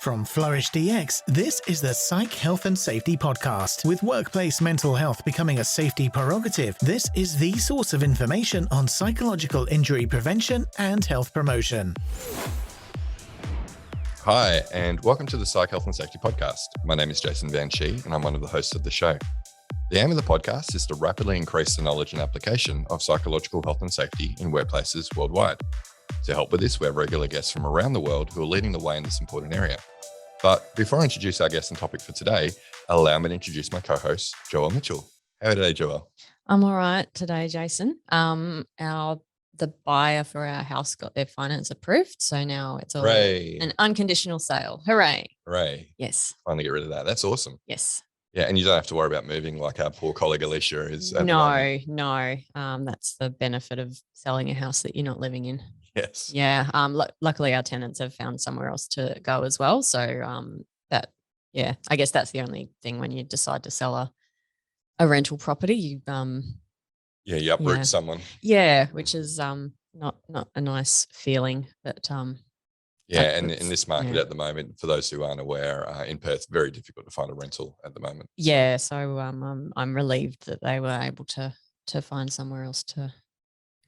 From Flourish DX, this is the Psych Health and Safety Podcast. With workplace mental health becoming a safety prerogative, this is the source of information on psychological injury prevention and health promotion. Hi, and welcome to the Psych Health and Safety Podcast. My name is Jason Van Schie, and I'm one of the hosts of the show. The aim of the podcast is to rapidly increase the knowledge and application of psychological health and safety in workplaces worldwide. To help with this, we have regular guests from around the world who are leading the way in this important area. But before I introduce our guest and topic for today, allow me to introduce my co-host, Joelle Mitchell. How are you today, Joelle? I'm all right today, Jason. The buyer for our house got their finance approved, so now it's all an unconditional sale. Hooray! Hooray! Yes. Finally get rid of that. That's awesome. Yes. Yeah, and you don't have to worry about moving like our poor colleague Alicia is. No. That's the benefit of selling a house that you're not living in. Yes. Yeah. Luckily, our tenants have found somewhere else to go as well. So I guess that's the only thing when you decide to sell a rental property. You you uproot someone. Yeah, which is not a nice feeling, but and in this market at the moment, for those who aren't aware, in Perth, very difficult to find a rental at the moment. Yeah, so I'm relieved that they were able to find somewhere else to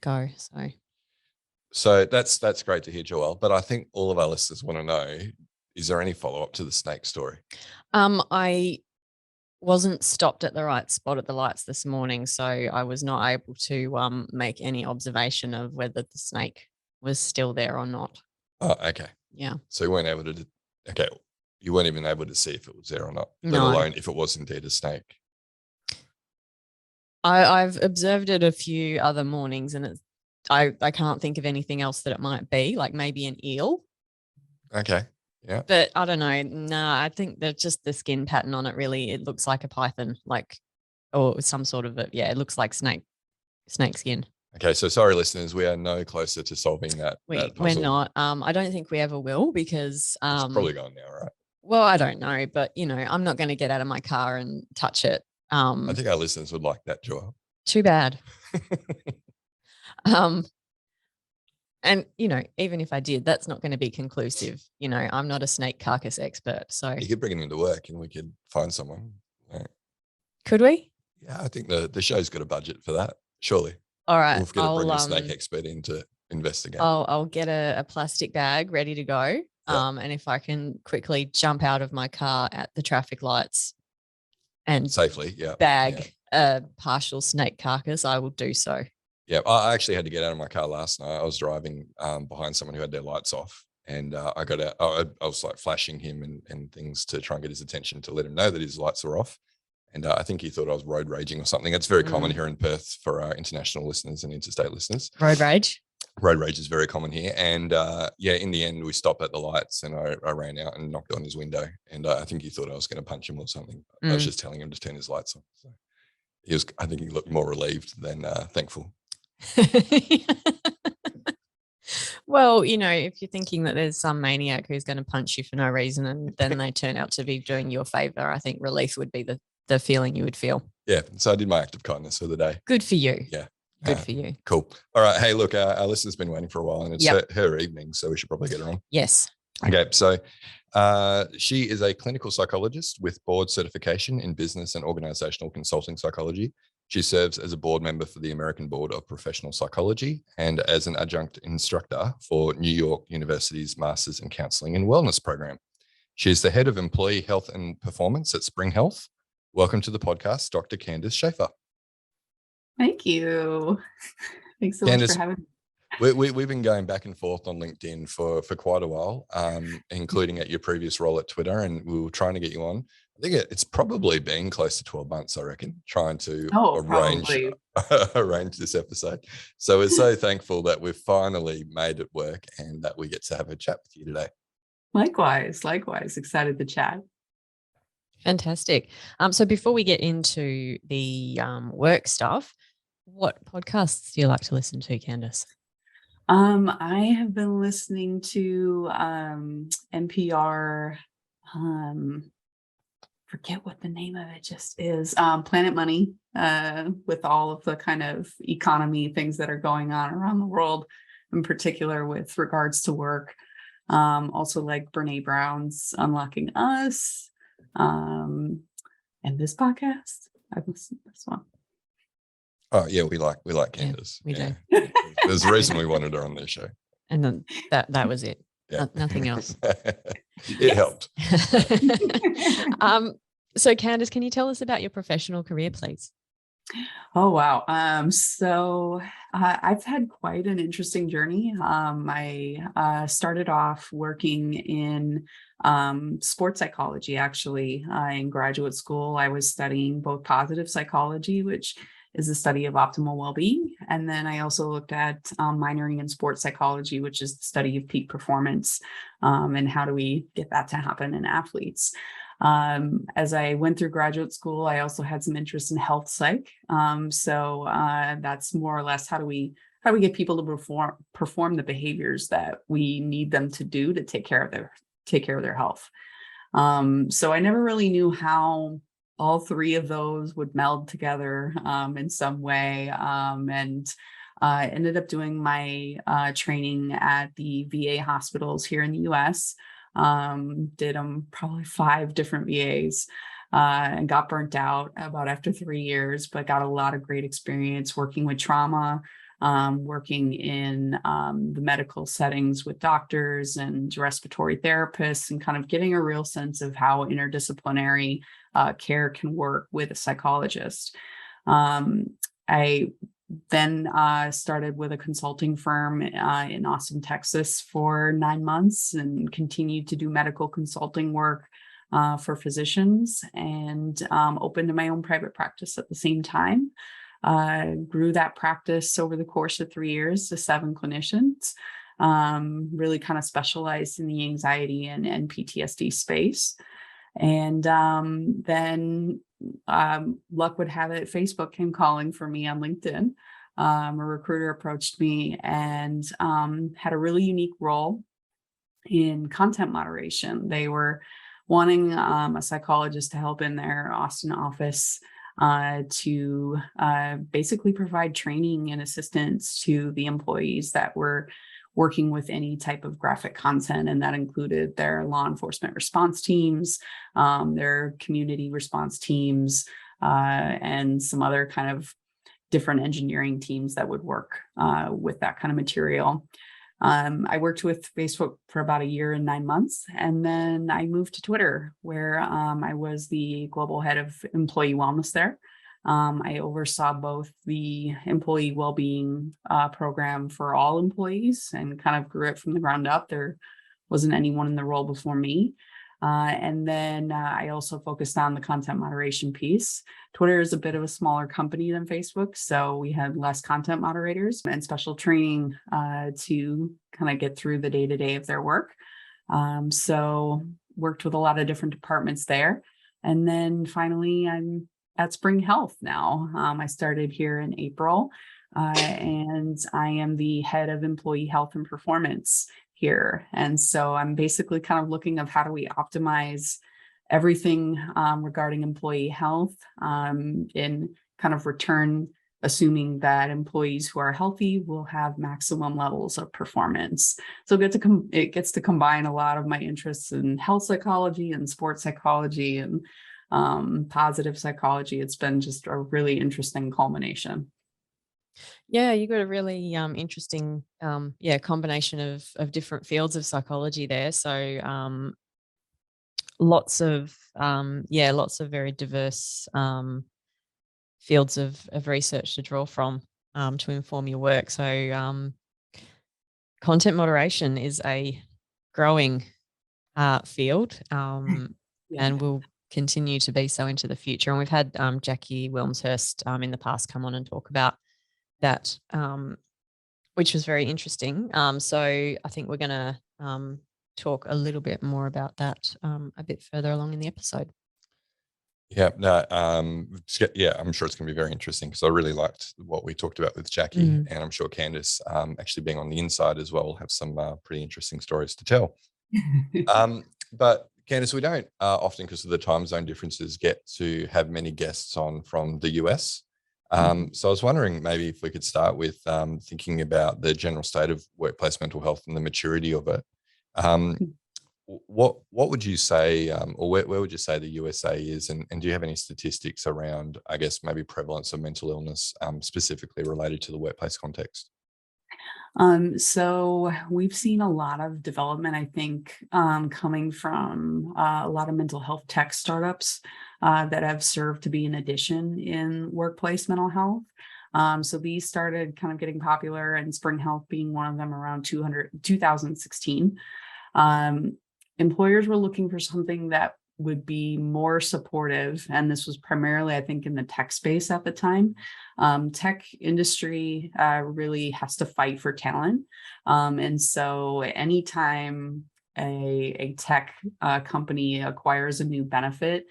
go. So that's great to hear, Joelle. But I think all of our listeners want to know: is there any follow up to the snake story? I wasn't stopped at the right spot at the lights this morning, so I was not able to make any observation of whether the snake was still there or not. Oh, okay. Yeah. So you weren't able to. Okay, you weren't even able to see if it was there or not, let No. alone if it was indeed a snake. I've observed it a few other mornings, and I can't think of anything else that it might be, like maybe an eel. Okay. Yeah. But I don't know. No, I think that just the skin pattern on it really, it looks like a python, or some sort of it. Yeah, it looks like snake skin. Okay, so sorry, listeners, we are no closer to solving that. We're not. I don't think we ever will because it's probably gone now, right? Well, I don't know, but I'm not going to get out of my car and touch it. I think our listeners would like that, Joelle. Too bad. And even if I did, that's not going to be conclusive. I'm not a snake carcass expert, so you could bring it into work and we could find someone. Right? Could we? Yeah, I think the show's got a budget for that. Surely. All right. We've got to bring a snake expert in to investigate. I'll get a plastic bag ready to go. Yep. And if I can quickly jump out of my car at the traffic lights and safely, bag a partial snake carcass, I will do so. Yeah, I actually had to get out of my car last night. I was driving behind someone who had their lights off, and I got out. I was like flashing him and things to try and get his attention to let him know that his lights were off. And I think he thought I was road raging or something. It's very common here in Perth for our international listeners and interstate listeners. Road rage? Road rage is very common here. And in the end, we stopped at the lights and I ran out and knocked on his window. And I think he thought I was going to punch him or something. I was just telling him to turn his lights on. So I think he looked more relieved than thankful. Well, if you're thinking that there's some maniac who's going to punch you for no reason and then they turn out to be doing you a favor, I think relief would be the feeling you would feel. Yeah. So I did my act of kindness for the day. Good for you. Yeah. Good for you. Cool. All right. Hey, look, our listener's been waiting for a while and it's her evening, so we should probably get her on. Yes. Okay. So she is a clinical psychologist with board certification in business and organizational consulting psychology. She serves as a board member for the American Board of Professional Psychology and as an adjunct instructor for New York University's Masters in Counseling and Wellness program. She is the head of employee health and performance at Spring Health. Welcome to the podcast, Dr. Candice Schaefer. Thank you. Thanks so much for having me. We've been going back and forth on LinkedIn for quite a while, including at your previous role at Twitter, and we were trying to get you on. I think it's probably been close to 12 months, I reckon, trying to arrange this episode. So we're so thankful that we've finally made it work and that we get to have a chat with you today. Likewise. Excited to chat. Fantastic. So before we get into the work stuff, what podcasts do you like to listen to, Candice? I have been listening to NPR. Forget what the name of it just is. Planet Money, with all of the kind of economy things that are going on around the world, in particular with regards to work. Also like Brene Brown's Unlocking Us, and this podcast. I've listened to this one. Oh yeah, we like Yeah, Candice. we do. There's a reason we wanted her on this show. And then that was it. Yeah. Nothing else. It helped. So Candice, can you tell us about your professional career, please? Oh, wow. So I've had quite an interesting journey. I started off working in sports psychology, actually. In graduate school, I was studying both positive psychology, which is the study of optimal well-being. And then I also looked at minoring in sports psychology, which is the study of peak performance, and how do we get that to happen in athletes. As I went through graduate school, I also had some interest in health psych. So that's more or less how do we get people to perform the behaviors that we need them to do to take care of their health. So I never really knew how all three of those would meld together in some way, and ended up doing my training at the VA hospitals here in the US. Did probably 5 different VAs, and got burnt out about after 3 years, but got a lot of great experience working with trauma, working in the medical settings with doctors and respiratory therapists, and kind of getting a real sense of how interdisciplinary care can work with a psychologist. I then started with a consulting firm in Austin, Texas for 9 months, and continued to do medical consulting work for physicians, and opened my own private practice at the same time. Grew that practice over the course of 3 years to 7 clinicians, really kind of specialized in the anxiety and PTSD space. And then luck would have it, Facebook came calling for me on LinkedIn. A recruiter approached me and had a really unique role in content moderation. They were wanting a psychologist to help in their Austin office to basically provide training and assistance to the employees that were working with any type of graphic content. And that included their law enforcement response teams, their community response teams, and some other kind of different engineering teams that would work with that kind of material. I worked with Facebook for about 1 year and 9 months, and then I moved to Twitter, where I was the global head of employee wellness there. I oversaw both the employee well-being program for all employees and kind of grew it from the ground up. There wasn't anyone in the role before me. And then I also focused on the content moderation piece. Twitter is a bit of a smaller company than Facebook, so we had less content moderators and special training to kind of get through the day-to-day of their work. So worked with a lot of different departments there. And then finally, I'm at Spring Health now. I started here in April, and I am the head of employee health and performance here. And so I'm basically kind of looking at how do we optimize everything regarding employee health in kind of return, assuming that employees who are healthy will have maximum levels of performance. So it gets to combine a lot of my interests in health psychology and sports psychology and positive psychology. It's been just a really interesting culmination. Yeah, you got a really interesting combination of different fields of psychology there. So lots of very diverse fields of research to draw from to inform your work. So content moderation is a growing field, and will continue to be so into the future. And we've had Jackie Wilmshurst in the past come on and talk about that, which was very interesting. So I think we're going to talk a little bit more about that a bit further along in the episode. Yeah, no, I'm sure it's going to be very interesting, because I really liked what we talked about with Jackie, and I'm sure Candice, actually being on the inside as well, will have some pretty interesting stories to tell. But Candice, we don't often, because of the time zone differences, get to have many guests on from the US. So I was wondering maybe if we could start with thinking about the general state of workplace mental health and the maturity of it. What would you say, or where would you say the USA is, and do you have any statistics around, I guess, maybe prevalence of mental illness, specifically related to the workplace context? So we've seen a lot of development, I think, coming from a lot of mental health tech startups that have served to be an addition in workplace mental health. So these started kind of getting popular, and Spring Health being one of them around 2016. Employers were looking for something that would be more supportive, and this was primarily, I think, in the tech space at the time. Tech industry really has to fight for talent, and so anytime a tech company acquires a new benefit,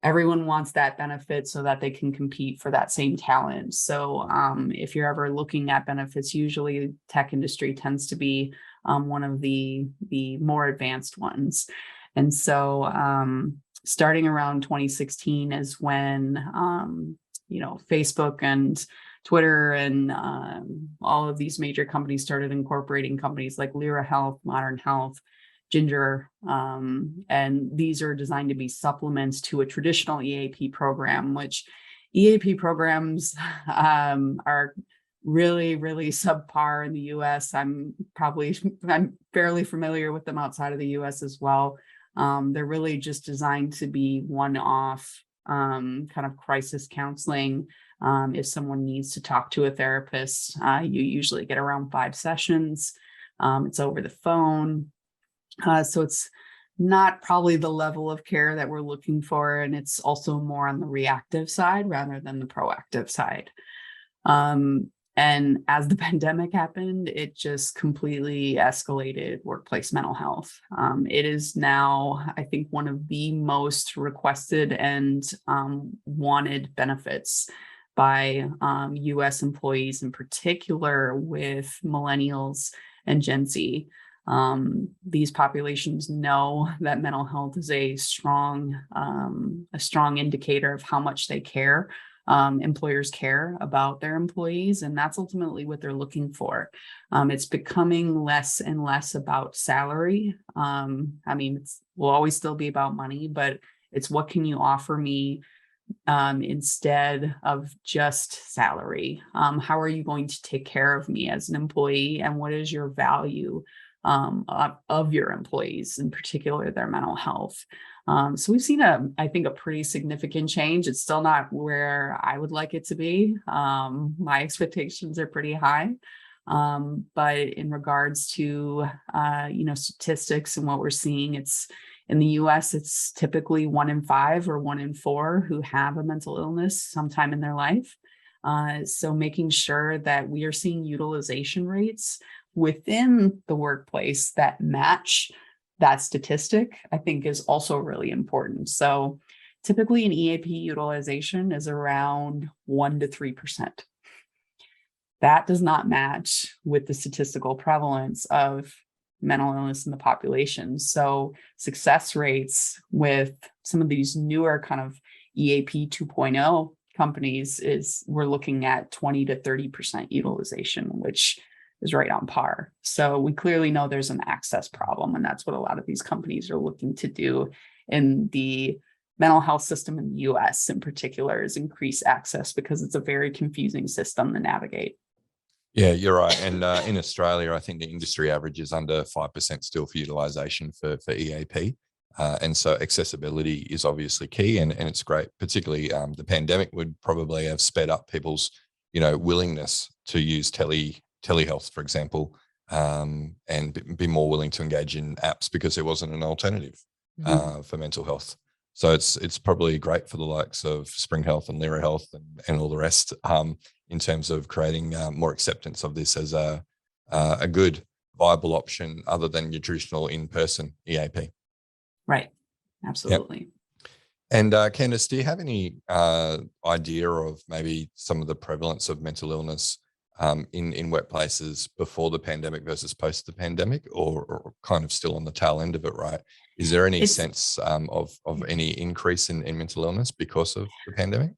everyone wants that benefit so that they can compete for that same talent. So if you're ever looking at benefits, usually tech industry tends to be one of the more advanced ones. And so starting around 2016 is when, Facebook and Twitter and all of these major companies started incorporating companies like Lyra Health, Modern Health, Ginger, and these are designed to be supplements to a traditional EAP program, which EAP programs are really, really subpar in the US. I'm fairly familiar with them outside of the US as well. They're really just designed to be one-off kind of crisis counseling. If someone needs to talk to a therapist, you usually get around 5 sessions. It's over the phone. So it's not probably the level of care that we're looking for. And it's also more on the reactive side rather than the proactive side. And as the pandemic happened, it just completely escalated workplace mental health. It is now, I think, one of the most requested and wanted benefits by US employees, in particular with millennials and Gen Z. These populations know that mental health is a strong indicator of how much they care. Employers care about their employees, and that's ultimately what they're looking for. It's becoming less and less about salary. It will always still be about money, but it's what can you offer me instead of just salary? How are you going to take care of me as an employee, and what is your value of your employees, in particular their mental health? So we've seen I think a pretty significant change. It's still not where I would like it to be. My expectations are pretty high. But in regards to, statistics and what we're seeing, it's in the US, it's typically 1 in 5 or 1 in 4 who have a mental illness sometime in their life. So making sure that we are seeing utilization rates within the workplace that match that statistic, I think, is also really important. So typically an EAP utilization is around 1 to 3%. That does not match with the statistical prevalence of mental illness in the population. So success rates with some of these newer kind of EAP 2.0 companies we're looking at 20 to 30% utilization, which is right on par. So we clearly know there's an access problem, and that's what a lot of these companies are looking to do in the mental health system in the US in particular, is increase access, because it's a very confusing system to navigate. Yeah, you're right. And in Australia, I think the industry average is under 5% still for utilisation for EAP. And so accessibility is obviously key, and it's great. Particularly the pandemic would probably have sped up people's, willingness to use telehealth, for example, and be more willing to engage in apps because there wasn't an alternative for mental health. So it's probably great for the likes of Spring Health and Lyra Health and all the rest in terms of creating more acceptance of this as a good, viable option other than your traditional in-person EAP. Right. Absolutely. Yep. And Candice, do you have any idea of maybe some of the prevalence of mental illness in workplaces before the pandemic versus post the pandemic, or kind of still on the tail end of it, right? Is there any sense of any increase in mental illness because of the pandemic?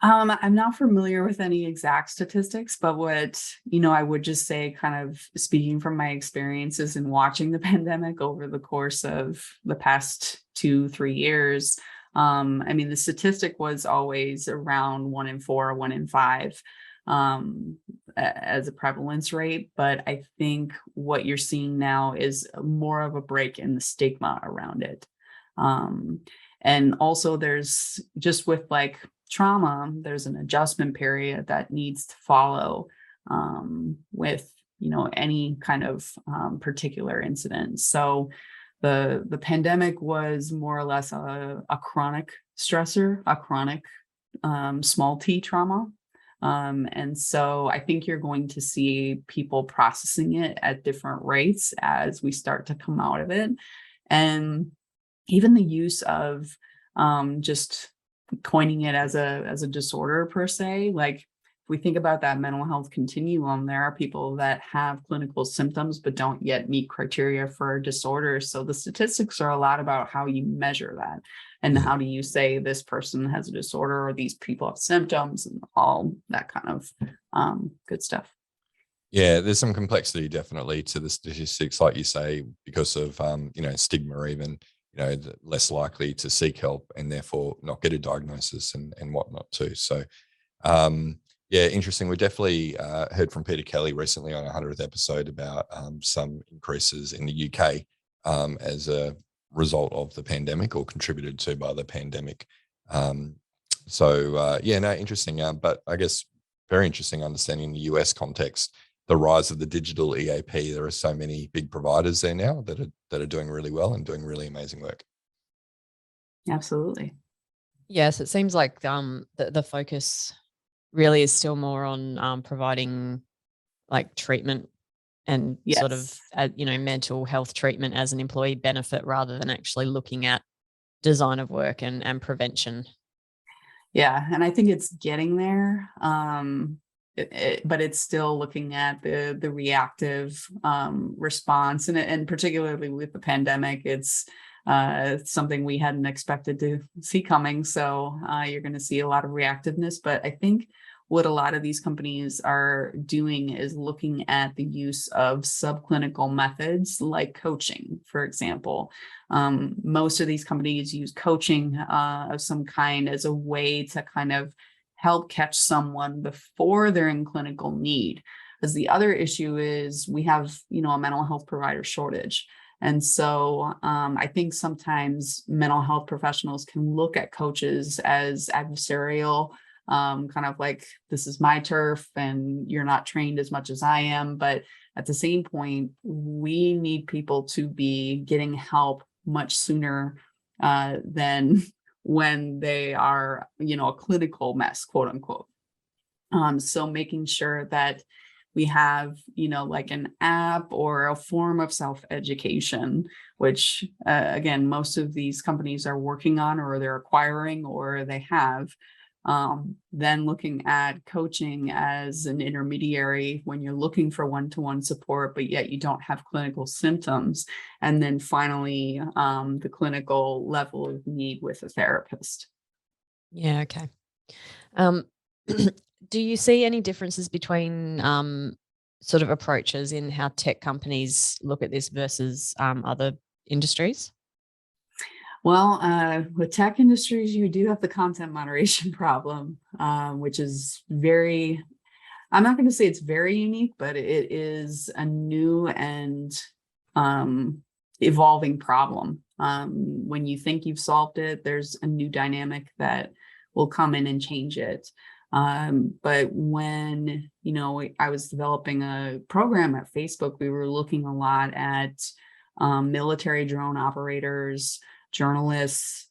I'm not familiar with any exact statistics, but what, I would just say, kind of speaking from my experiences in watching the pandemic over the course of the past 2-3 years. I mean, the statistic was always around 1 in 4, 1 in 5 as a prevalence rate. But I think what you're seeing now is more of a break in the stigma around it. And also there's just with like trauma, there's an adjustment period that needs to follow with any kind of particular incident. So the pandemic was more or less a chronic stressor, a chronic small t trauma. And so I think you're going to see people processing it at different rates as we start to come out of it. And even the use of just coining it as a disorder per se, like if we think about that mental health continuum, there are people that have clinical symptoms but don't yet meet criteria for disorder. So the statistics are a lot about how you measure that and how do you say this person has a disorder or these people have symptoms and all that kind of good stuff. Yeah, there's some complexity definitely to the statistics, like you say, because of stigma, or even less likely to seek help and therefore not get a diagnosis and whatnot too. So yeah, interesting. We definitely heard from Peter Kelly recently on a 100th episode about some increases in the UK as a result of the pandemic, or contributed to by the pandemic. Interesting. But I guess very interesting understanding the US context, the rise of the digital EAP. There are so many big providers there now that are doing really well and doing really amazing work. Absolutely. Yes, it seems like the focus really is still more on providing like treatment and sort of mental health treatment as an employee benefit, rather than actually looking at design of work and prevention. Yeah, and I think it's getting there. But it's still looking at the reactive response, and particularly with the pandemic, it's something we hadn't expected to see coming. So you're going to see a lot of reactiveness. But I think what a lot of these companies are doing is looking at the use of subclinical methods like coaching, for example. Most of these companies use coaching of some kind as a way to kind of help catch someone before they're in clinical need. Because the other issue is we have, a mental health provider shortage. And so I think sometimes mental health professionals can look at coaches as adversarial, kind of like, this is my turf and you're not trained as much as I am. But at the same point, we need people to be getting help much sooner than when they are, a clinical mess, quote unquote. So making sure that we have, like an app or a form of self-education, which again, most of these companies are working on, or they're acquiring, or they have. Then looking at coaching as an intermediary when you're looking for one-to-one support, but yet you don't have clinical symptoms. And then finally, the clinical level of need with a therapist. Yeah. Okay. Do you see any differences between sort of approaches in how tech companies look at this versus other industries? Well, with tech industries, you do have the content moderation problem, which is I'm not going to say it's very unique, but it is a new and evolving problem. When you think you've solved it, there's a new dynamic that will come in and change it. But when, I was developing a program at Facebook, we were looking a lot at military drone operators, journalists,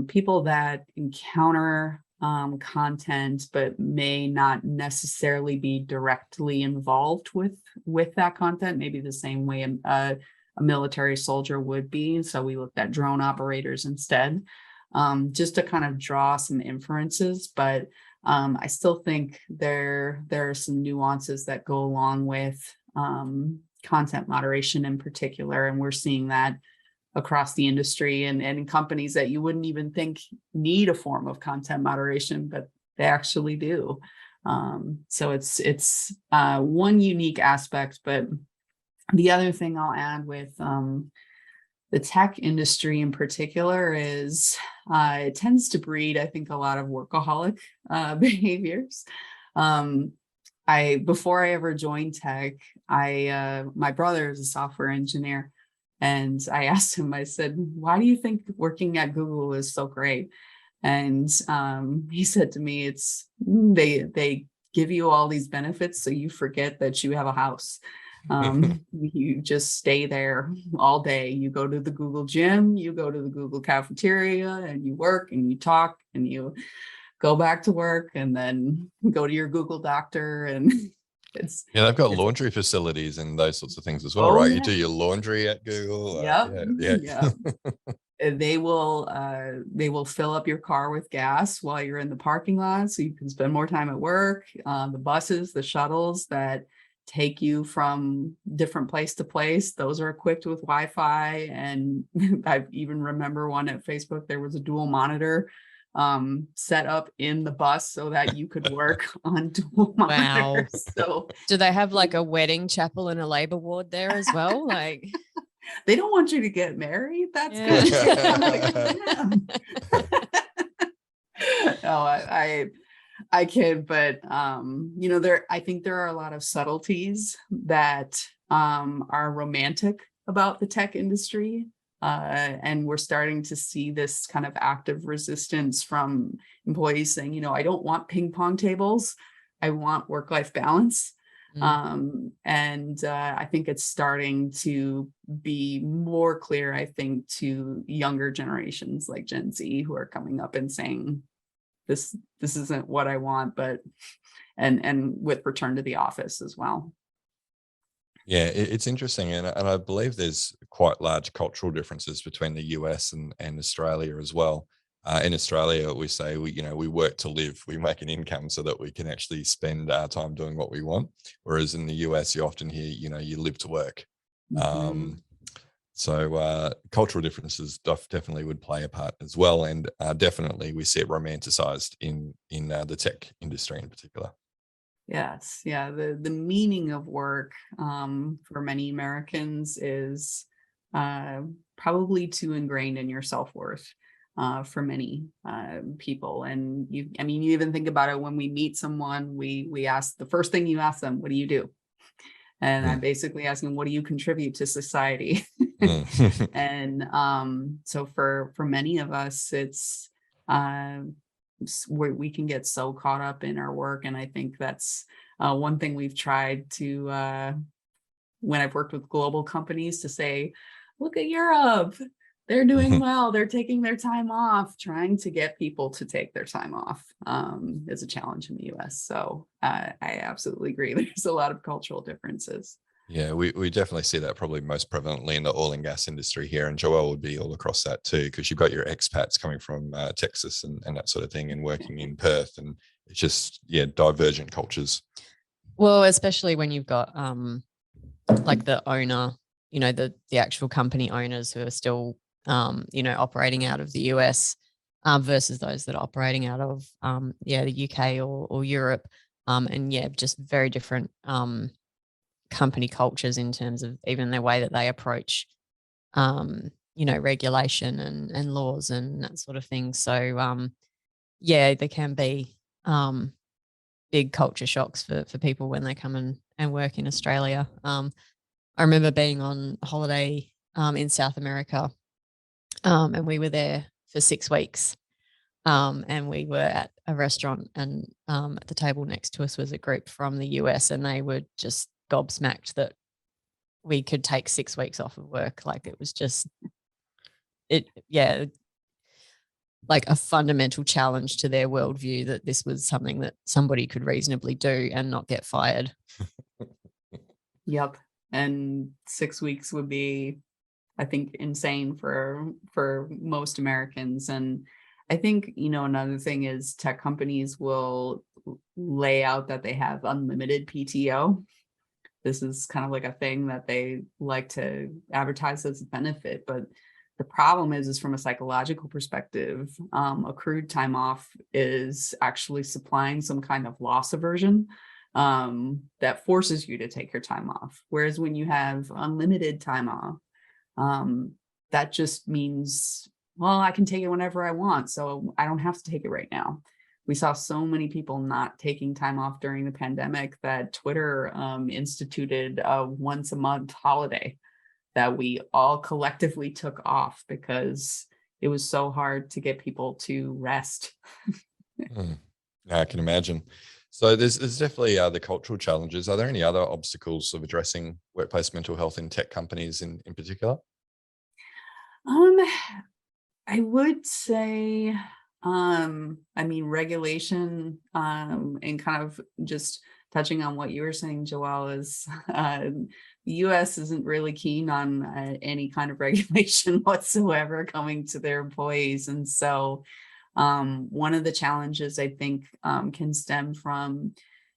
people that encounter content but may not necessarily be directly involved with that content, maybe the same way a military soldier would be. So we looked at drone operators instead, just to kind of draw some inferences. But I still think there are some nuances that go along with content moderation in particular, and we're seeing that across the industry and in companies that you wouldn't even think need a form of content moderation, but They actually do. So it's one unique aspect, but the other thing I'll add with the tech industry in particular is it tends to breed, I think, a lot of workaholic behaviors. Before I ever joined tech, my brother is a software engineer, and I asked him, I said, why do you think working at Google is so great? And he said to me, it's they give you all these benefits so you forget that you have a house. You just stay there all day. You go to the Google gym, you go to the Google cafeteria, and you work and you talk and you go back to work and then go to your Google doctor. And they've got laundry facilities and those sorts of things as well, right? Yeah. You do your laundry at Google. Yeah. They will fill up your car with gas while you're in the parking lot, so you can spend more time at work. The buses, the shuttles that take you from different place to place, those are equipped with Wi-Fi. And I even remember one at Facebook, there was a dual monitor set up in the bus so that you could work on dual monitors. So do they have like a wedding chapel and a labor ward there as well? Like they don't want you to get married. That's good. No, I kid, but I think there are a lot of subtleties that are romantic about the tech industry. And we're starting to see this kind of active resistance from employees saying, I don't want ping pong tables. I want work-life balance. And I think it's starting to be more clear, I think, to younger generations like Gen Z who are coming up and saying, this isn't what I want, but and with return to the office as well. Yeah, it's interesting. And I believe there's quite large cultural differences between the US and Australia as well. In Australia, we say we work to live, we make an income so that we can actually spend our time doing what we want. Whereas in the US, you often hear, you live to work. So cultural differences definitely would play a part as well. And definitely we see it romanticized in the tech industry in particular. Yes. Yeah. The meaning of work for many Americans is probably too ingrained in your self-worth for many people. And you even think about it when we meet someone, we ask, the first thing you ask them, what do you do? And I'm basically asking, what do you contribute to society? And so for many of us, it's where we can get so caught up in our work. And I think that's one thing we've tried to, when I've worked with global companies, to say, look at Europe, they're doing well, they're taking their time off. Trying to get people to take their time off is a challenge in the US. So I absolutely agree. There's a lot of cultural differences. Yeah, we definitely see that probably most prevalently in the oil and gas industry here. And Joelle would be all across that too, because you've got your expats coming from Texas and that sort of thing and working in Perth. And it's just, divergent cultures. Well, especially when you've got like the owner, the actual company owners who are still, operating out of the US versus those that are operating out of, the UK or Europe. And just very different company cultures in terms of even the way that they approach, regulation and laws and that sort of thing. So, there can be big culture shocks for people when they come and work in Australia. I remember being on holiday in South America, and we were there for 6 weeks. And we were at a restaurant, and at the table next to us was a group from the US, and they were just gobsmacked that we could take 6 weeks off of work. Like it was just, like a fundamental challenge to their worldview that this was something that somebody could reasonably do and not get fired. Yep. And 6 weeks would be, I think, insane for most Americans. And I think, another thing is tech companies will lay out that they have unlimited PTO. This is kind of like a thing that they like to advertise as a benefit, but The problem is from a psychological perspective, accrued time off is actually supplying some kind of loss aversion that forces you to take your time off. Whereas when you have unlimited time off, that just means, well, I can take it whenever I want, so I don't have to take it right now. We saw so many people not taking time off during the pandemic that Twitter instituted a once a month holiday that we all collectively took off because it was so hard to get people to rest. Yeah, I can imagine. So there's definitely the cultural challenges. Are there any other obstacles of addressing workplace mental health in tech companies in particular? I would say, I mean, regulation, and kind of just touching on what you were saying, Joelle, is the US isn't really keen on any kind of regulation whatsoever coming to their employees. And so one of the challenges I think can stem from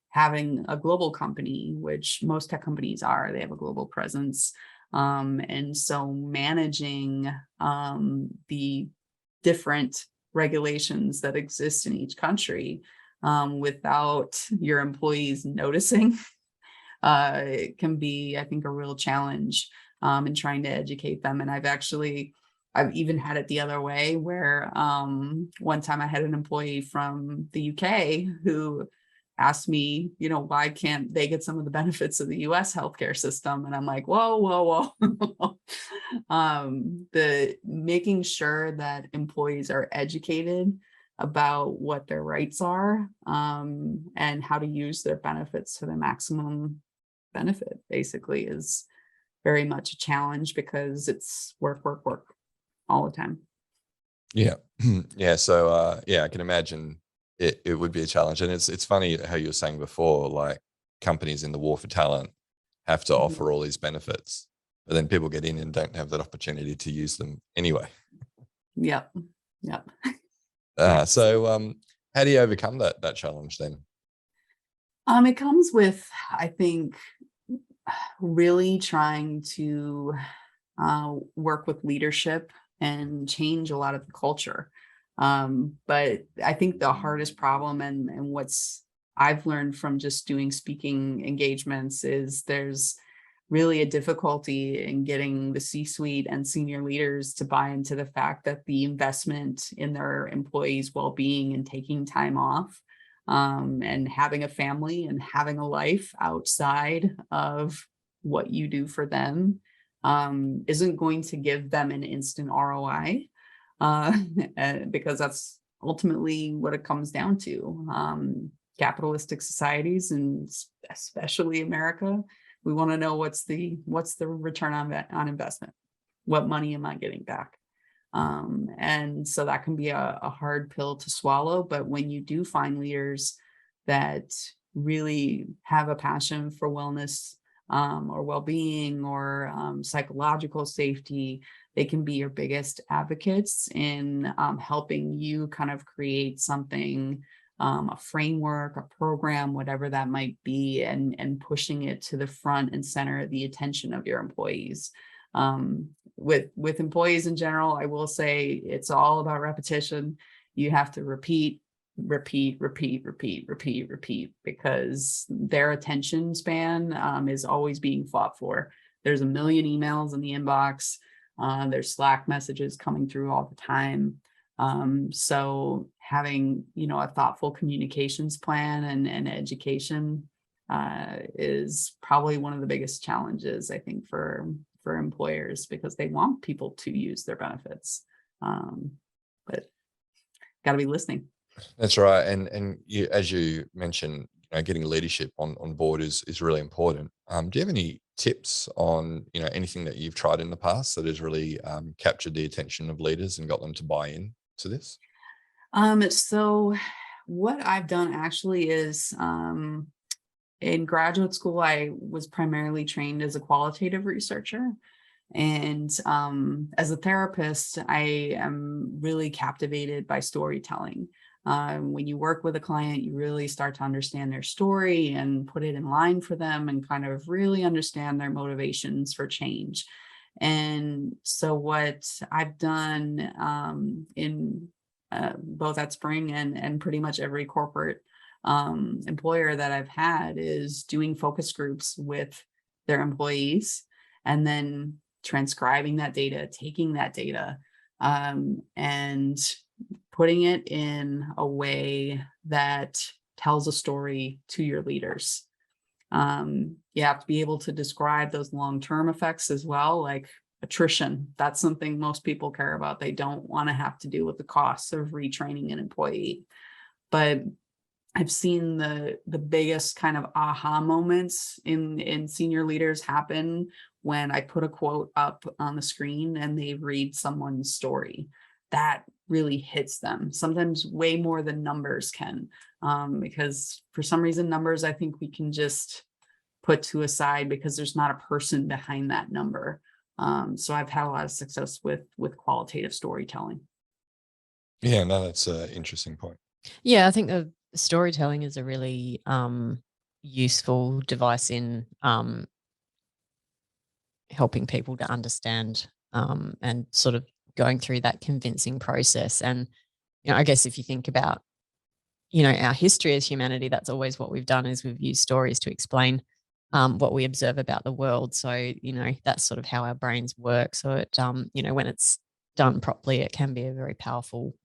having a global company, which most tech companies are, they have a global presence. And so managing the different regulations that exist in each country without your employees noticing it can be, I think, a real challenge in trying to educate them. And I've even had it the other way where one time I had an employee from the UK who asked me, why can't they get some of the benefits of the US healthcare system? And I'm like, whoa. The making sure that employees are educated about what their rights are and how to use their benefits to the maximum benefit basically is very much a challenge because it's work all the time. Yeah. Yeah. So I can imagine it would be a challenge. And it's funny how you were saying before, like companies in the war for talent have to offer all these benefits, but then people get in and don't have that opportunity to use them anyway. Yep. So how do you overcome that challenge then? It comes with, I think, really trying to work with leadership and change a lot of the culture. But I think the hardest problem and what's I've learned from just doing speaking engagements is there's really a difficulty in getting the C-suite and senior leaders to buy into the fact that the investment in their employees' well-being and taking time off and having a family and having a life outside of what you do for them isn't going to give them an instant ROI because that's ultimately what it comes down to. Capitalistic societies, and especially America, we want to know what's the return on investment. What money am I getting back? And so that can be a hard pill to swallow. But when you do find leaders that really have a passion for wellness or well-being or psychological safety, they can be your biggest advocates in helping you kind of create something, a framework, a program, whatever that might be, and pushing it to the front and center of the attention of your employees. With employees in general, I will say it's all about repetition. You have to repeat, because their attention span is always being fought for. There's a million emails in the inbox. There's Slack messages coming through all the time. So having, a thoughtful communications plan and education is probably one of the biggest challenges, I think, for employers, because they want people to use their benefits. But got to be listening. That's right. And you, as you mentioned, getting leadership on board is really important. Do you have any tips on, anything that you've tried in the past that has really captured the attention of leaders and got them to buy in to this? So what I've done actually is in graduate school, I was primarily trained as a qualitative researcher. And as a therapist, I am really captivated by storytelling. When you work with a client, you really start to understand their story and put it in line for them and kind of really understand their motivations for change. And so what I've done in both at Spring and pretty much every corporate employer that I've had is doing focus groups with their employees and then transcribing that data, taking that data, and putting it in a way that tells a story to your leaders. You have to be able to describe those long-term effects as well, like attrition. That's something most people care about. They don't want to have to deal with the costs of retraining an employee. But I've seen the biggest kind of aha moments in senior leaders happen when I put a quote up on the screen and they read someone's story. That really hits them, sometimes way more than numbers can, because for some reason numbers I think we can just put to a side because there's not a person behind that number. So I've had a lot of success with qualitative storytelling. Yeah, no, that's an interesting point. Yeah, I think the storytelling is a really useful device in helping people to understand and sort of going through that convincing process. And, I guess if you think about, our history as humanity, that's always what we've done is we've used stories to explain what we observe about the world. So, that's sort of how our brains work. So it, when it's done properly, it can be a very powerful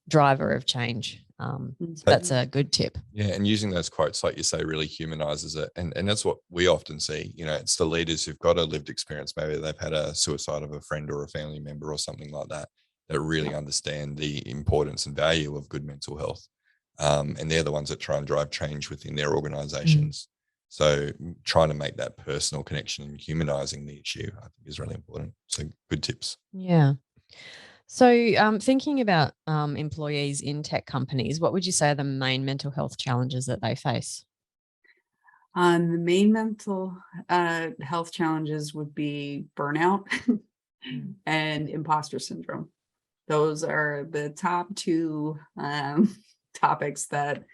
driver of change. So that's a good tip. Yeah, and using those quotes, like you say, really humanizes it. And that's what we often see. It's the leaders who've got a lived experience. Maybe they've had a suicide of a friend or a family member or something like that, that really understand the importance and value of good mental health. And they're the ones that try and drive change within their organizations. So trying to make that personal connection and humanizing the issue, I think, is really important. So good tips. Yeah. So thinking about employees in tech companies, what would you say are the main mental health challenges that they face? The main mental health challenges would be burnout and imposter syndrome. Those are the top two topics that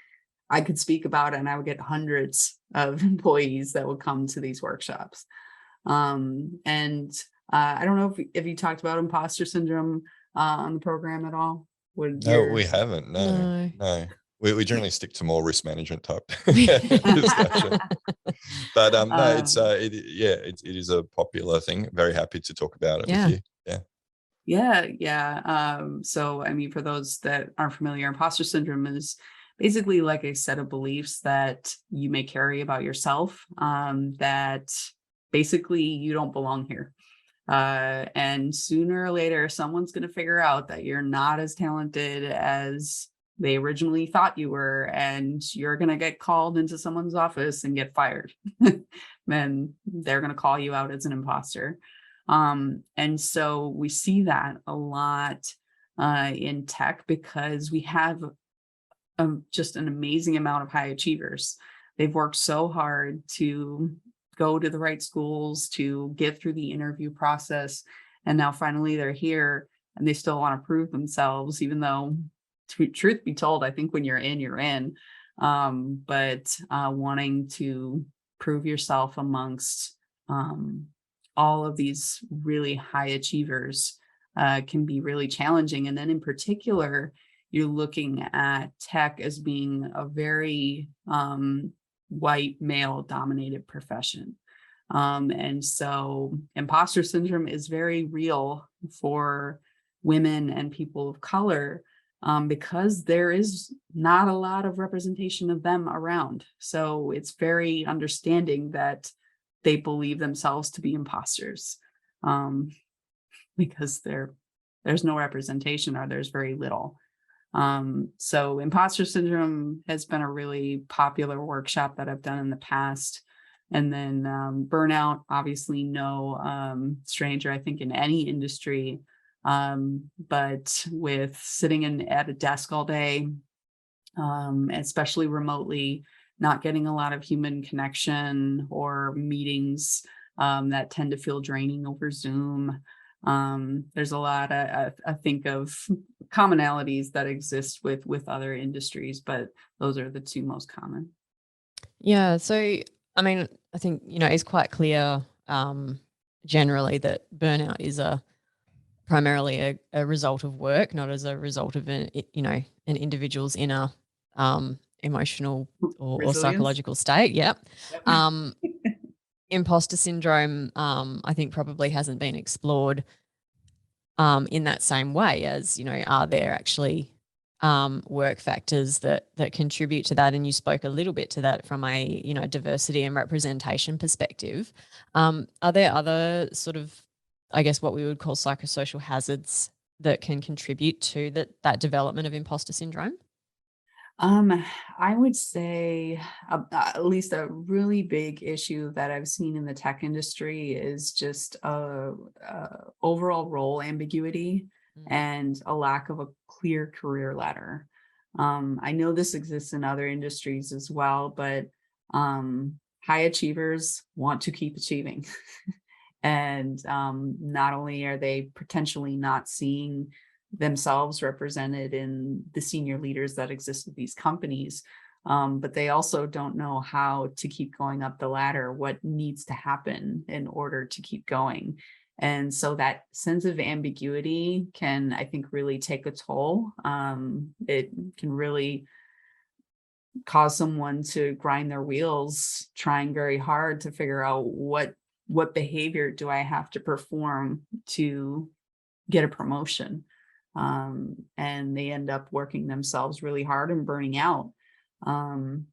I could speak about, and I would get hundreds of employees that would come to these workshops. And I don't know if you talked about imposter syndrome on the program at all. No, we haven't. No. We generally stick to more risk management type discussion. But no, it is a popular thing. Very happy to talk about it with you. Yeah. So, I mean, for those that aren't familiar, imposter syndrome is basically like a set of beliefs that you may carry about yourself, that basically you don't belong here. And sooner or later, someone's going to figure out that you're not as talented as they originally thought you were, and you're going to get called into someone's office and get fired. Then they're going to call you out as an imposter. And so we see that a lot in tech because we have just an amazing amount of high achievers. They've worked so hard to go to the right schools, to get through the interview process, and now finally they're here and they still want to prove themselves, even though, truth be told, I think when you're in. But wanting to prove yourself amongst all of these really high achievers can be really challenging. And then in particular, you're looking at tech as being a very white male dominated profession. And so imposter syndrome is very real for women and people of color because there is not a lot of representation of them around. So it's very understanding that they believe themselves to be imposters because there's no representation or there's very little. So imposter syndrome has been a really popular workshop that I've done in the past. And then burnout, obviously no stranger, I think, in any industry. But with sitting at a desk all day, especially remotely, not getting a lot of human connection or meetings that tend to feel draining over Zoom. There's a lot I think of commonalities that exist with other industries, but those are the two most common. Yeah. So, I mean, I think, it's quite clear generally that burnout is primarily a result of work, not as a result of an individual's inner emotional or Resilience. psychological state. Yep. Yep. Imposter syndrome, I think probably hasn't been explored in that same way as, are there actually work factors that contribute to that? And you spoke a little bit to that from a, diversity and representation perspective. Are there other sort of, I guess, what we would call psychosocial hazards that can contribute to that development of imposter syndrome? I would say at least a really big issue that I've seen in the tech industry is just overall role ambiguity and a lack of a clear career ladder. I know this exists in other industries as well, but high achievers want to keep achieving. And not only are they potentially not seeing themselves represented in the senior leaders that exist at these companies, but they also don't know how to keep going up the ladder, what needs to happen in order to keep going. And so that sense of ambiguity can, I think, really take a toll. It can really cause someone to grind their wheels, trying very hard to figure out what behavior do I have to perform to get a promotion. And they end up working themselves really hard and burning out.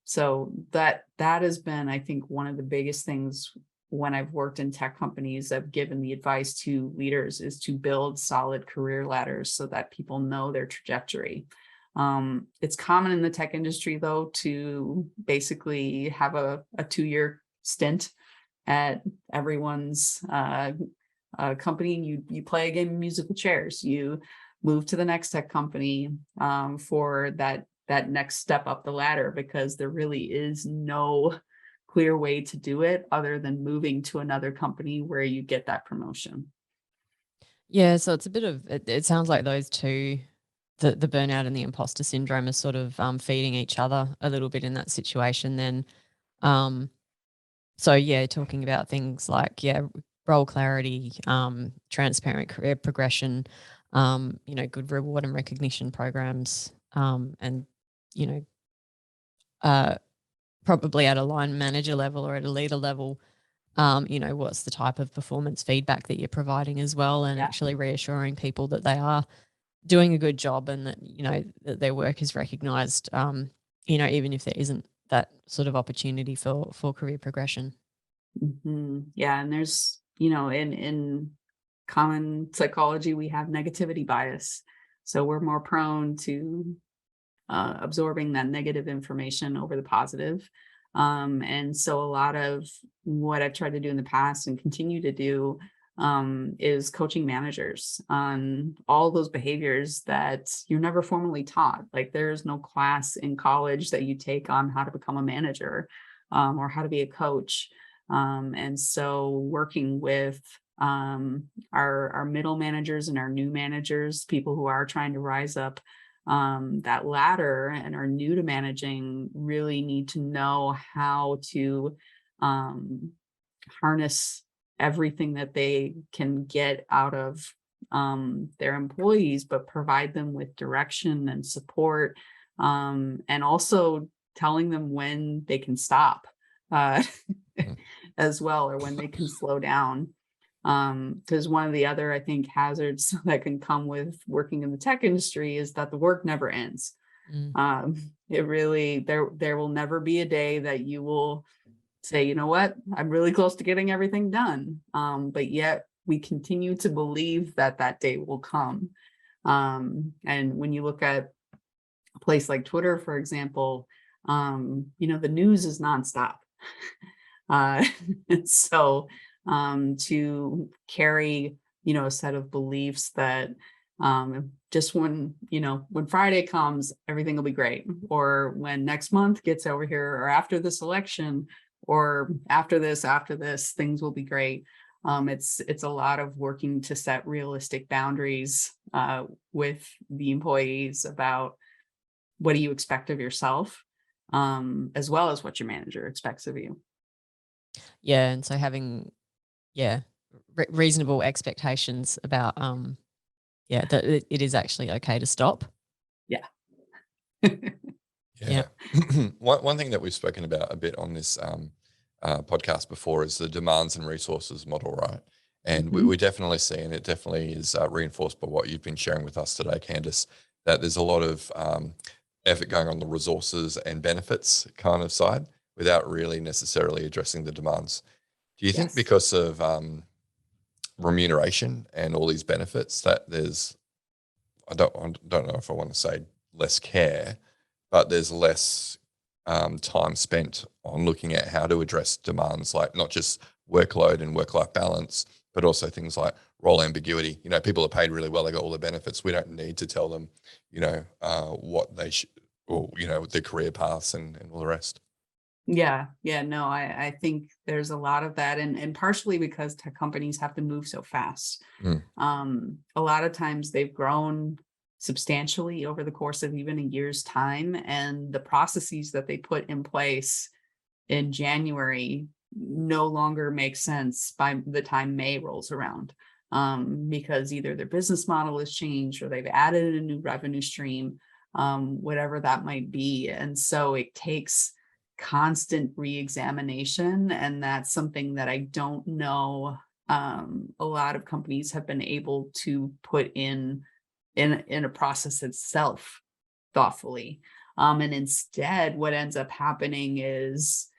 So that has been, I think, one of the biggest things when I've worked in tech companies. I've given the advice to leaders is to build solid career ladders so that people know their trajectory. It's common in the tech industry, though, to basically have a 2-year stint at everyone's company. You play a game of musical chairs. You move to the next tech company for that next step up the ladder, because there really is no clear way to do it other than moving to another company where you get that promotion. Yeah, so it's a bit of it sounds like those two, the burnout and the imposter syndrome, are sort of feeding each other a little bit in that situation. Then, so yeah, talking about things like role clarity, transparent career progression, good reward and recognition programs, and probably at a line manager level or at a leader level, what's the type of performance feedback that you're providing as well, and actually reassuring people that they are doing a good job and that, that their work is recognized, even if there isn't that sort of opportunity for career progression. Mm-hmm. Yeah. And there's, in common psychology, we have negativity bias. So we're more prone to absorbing that negative information over the positive. And so a lot of what I've tried to do in the past and continue to do is coaching managers on all those behaviors that you're never formally taught. Like there's no class in college that you take on how to become a manager or how to be a coach. And so working with our middle managers and our new managers, people who are trying to rise up that ladder and are new to managing, really need to know how to harness everything that they can get out of their employees, but provide them with direction and support, and also telling them when they can stop as well, or when they can slow down. Because one of the other, I think, hazards that can come with working in the tech industry is that the work never ends. It really, there will never be a day that you will say, you know what, I'm really close to getting everything done. But yet we continue to believe that that day will come. And when you look at a place like Twitter, for example, the news is nonstop. So to carry, a set of beliefs that just when Friday comes, everything will be great, or when next month gets over here, or after this election, or after this, things will be great. It's a lot of working to set realistic boundaries with the employees about what do you expect of yourself, as well as what your manager expects of you. Yeah, and so having reasonable expectations about that it is actually okay to stop. Yeah. Yeah. One thing that we've spoken about a bit on this podcast before is the demands and resources model, right? And we definitely see, and it definitely is reinforced by what you've been sharing with us today, Candice, that there's a lot of effort going on the resources and benefits kind of side without really necessarily addressing the demands. Do you think Yes. because of remuneration and all these benefits that there's, I don't know if I want to say less care, but there's less time spent on looking at how to address demands like not just workload and work-life balance, but also things like role ambiguity. You know, people are paid really well; they got all the benefits. We don't need to tell them, what they should, or their career paths and all the rest. Yeah, no, I think there's a lot of that, and partially because tech companies have to move so fast. Mm. A lot of times they've grown substantially over the course of even a year's time, and the processes that they put in place in January no longer make sense by the time May rolls around, because either their business model has changed or they've added a new revenue stream, whatever that might be. And so it takes constant re-examination, and that's something that I don't know a lot of companies have been able to put in a process itself thoughtfully. And instead, what ends up happening is,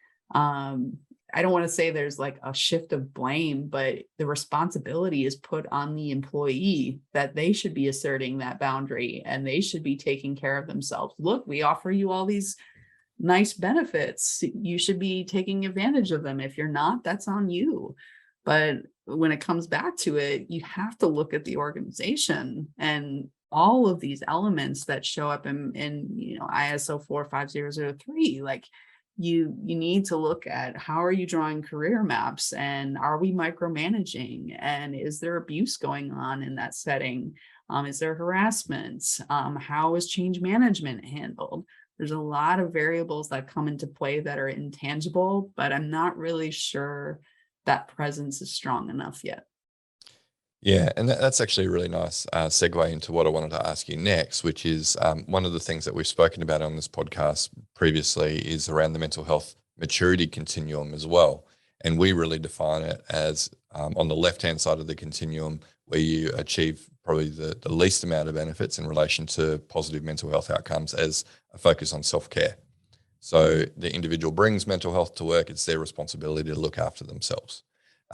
I don't want to say there's like a shift of blame, but the responsibility is put on the employee that they should be asserting that boundary and they should be taking care of themselves. Look, we offer you all these nice benefits. You should be taking advantage of them. If you're not, that's on you. But when it comes back to it, you have to look at the organization and all of these elements that show up in ISO 45003. Like you need to look at how are you drawing career maps, and are we micromanaging, and is there abuse going on in that setting? Is there harassment? How is change management handled? There's a lot of variables that come into play that are intangible, but I'm not really sure that presence is strong enough yet. Yeah, and that's actually a really nice segue into what I wanted to ask you next, which is one of the things that we've spoken about on this podcast previously is around the mental health maturity continuum as well. And we really define it as on the left-hand side of the continuum, where you achieve probably the least amount of benefits in relation to positive mental health outcomes, as a focus on self-care. So the individual brings mental health to work. It's their responsibility to look after themselves.